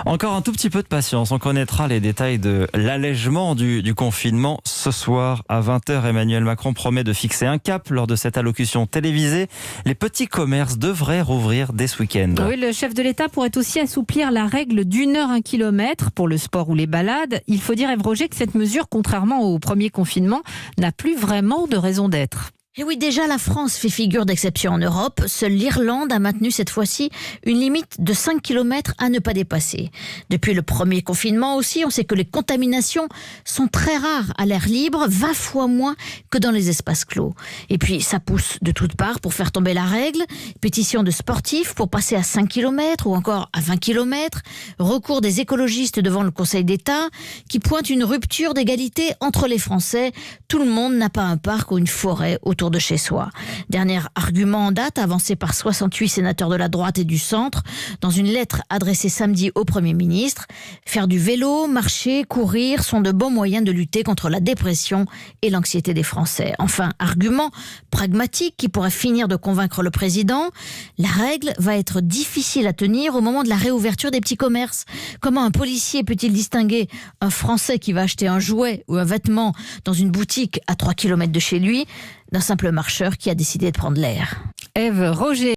Encore un tout petit peu de patience, on connaîtra les détails de l'allègement du confinement ce soir à 20h. Emmanuel Macron promet de fixer un cap lors de cette allocution télévisée. Les petits commerces devraient rouvrir dès ce week-end. Oui, le chef de l'État pourrait aussi assouplir la règle d'1 heure 1 kilomètre pour le sport ou les balades. Il faut dire, Ève Roger, que cette mesure, contrairement au premier confinement, n'a plus vraiment de raison d'être. Et oui, déjà la France fait figure d'exception en Europe. Seule l'Irlande a maintenu cette fois-ci une limite de 5 km à ne pas dépasser. Depuis le premier confinement aussi, on sait que les contaminations sont très rares à l'air libre, 20 fois moins que dans les espaces clos. Et puis ça pousse de toutes parts pour faire tomber la règle. Pétition de sportifs pour passer à 5 km ou encore à 20 km. Recours des écologistes devant le Conseil d'État qui pointe une rupture d'égalité entre les Français. Tout le monde n'a pas un parc ou une forêt autour de chez soi. Dernier argument en date avancé par 68 sénateurs de la droite et du centre dans une lettre adressée samedi au Premier ministre. Faire du vélo, marcher, courir sont de bons moyens de lutter contre la dépression et l'anxiété des Français. Enfin, argument pragmatique qui pourrait finir de convaincre le président. La règle va être difficile à tenir au moment de la réouverture des petits commerces. Comment un policier peut-il distinguer un Français qui va acheter un jouet ou un vêtement dans une boutique à 3 km de chez lui d'un simple marcheur qui a décidé de prendre l'air? Ève Roger.